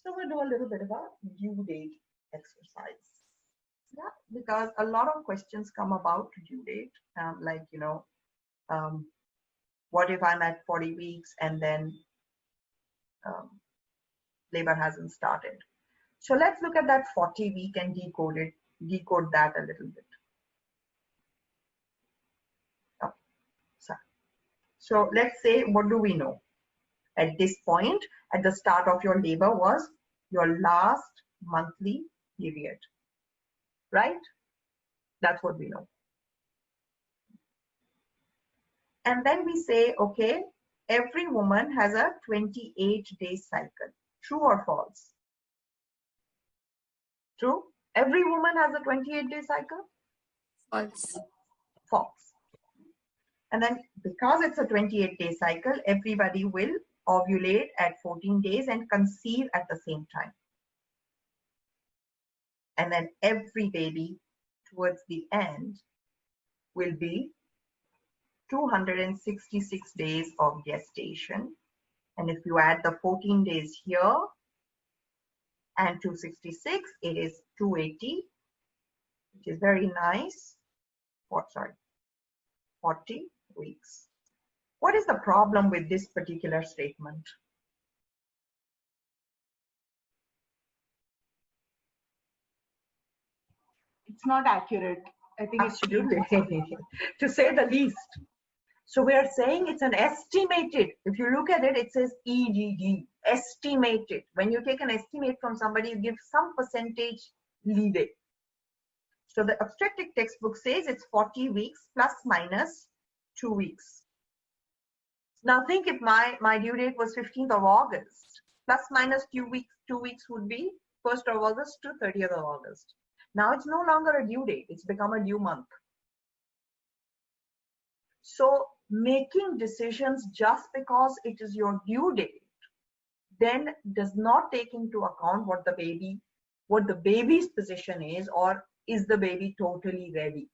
So we'll do a little bit of a due date exercise. Yeah, because a lot of questions come about due date, like, what if I'm at 40 weeks and then labor hasn't started? So let's look at that 40 week and decode that a little bit. Oh, sorry. So let's say, what do we know? At this point, at the start of your labor was your last monthly period, right? That's what we know. And then we say, okay, every woman has a 28-day cycle. True or false? True? Every woman has a 28-day cycle? False. False. And then because it's a 28-day cycle, everybody will ovulate at 14 days and conceive at the same time. And then every baby towards the end will be 266 days of gestation. And if you add the 14 days here and 266, it is 280, which is very nice. 40 weeks. What is the problem with this particular statement? It's not accurate. I think absolutely, to say the least. So we are saying it's an estimated. If you look at it, it says EDD, estimated. When you take an estimate from somebody, you give some percentage leeway. So the obstetric textbook says it's 40 weeks plus minus 2 weeks. Now think if my due date was 15th of August, plus minus 2 weeks would be 1st of August to 30th of August. Now it's no longer a due date, it's become a due month. So making decisions just because it is your due date then does not take into account what the baby's position is, or is the baby totally ready.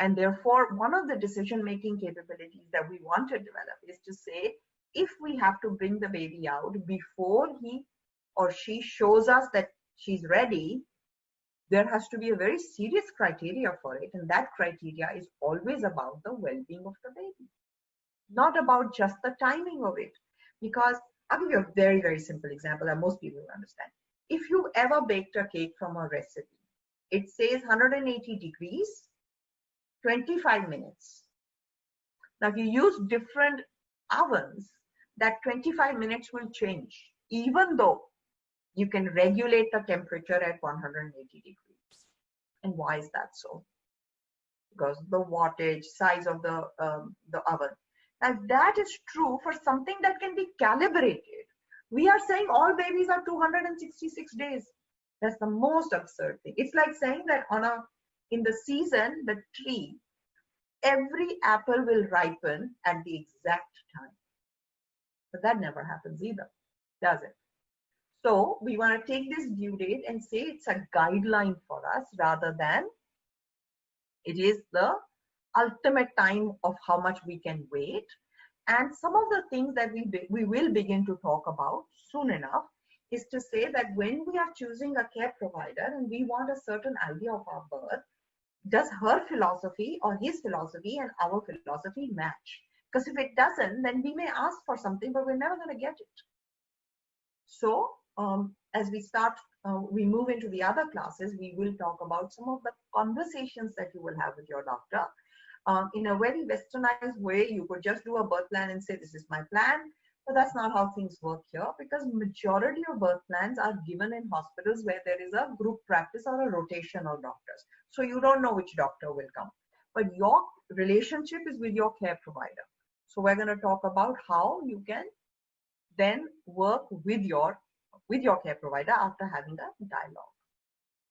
And therefore, one of the decision-making capabilities that we want to develop is to say, if we have to bring the baby out before he or she shows us that she's ready, there has to be a very serious criteria for it. And that criteria is always about the well-being of the baby, not about just the timing of it. Because I'll give you a very, very simple example that most people will understand. If you ever baked a cake from a recipe, it says 180 degrees, 25 minutes. Now, if you use different ovens, that 25 minutes will change, even though you can regulate the temperature at 180 degrees. And why is that so? Because the wattage, size of the oven. Now, that is true for something that can be calibrated. We are saying all babies are 266 days. That's the most absurd thing. It's like saying that in the season, the tree, every apple will ripen at the exact time. But that never happens either, does it? So we want to take this due date and say it's a guideline for us rather than it is the ultimate time of how much we can wait. And some of the things that we will begin to talk about soon enough is to say that when we are choosing a care provider and we want a certain idea of our birth, does her philosophy or his philosophy and our philosophy match? Because if it doesn't, then we may ask for something, but we're never going to get it. So as we move into the other classes, we will talk about some of the conversations that you will have with your doctor. In a very westernized way, you could just do a birth plan and say, this is my plan. But that's not how things work here, because majority of birth plans are given in hospitals where there is a group practice or a rotation of doctors. So you don't know which doctor will come. But your relationship is with your care provider. So we're going to talk about how you can then work with your care provider after having a dialogue.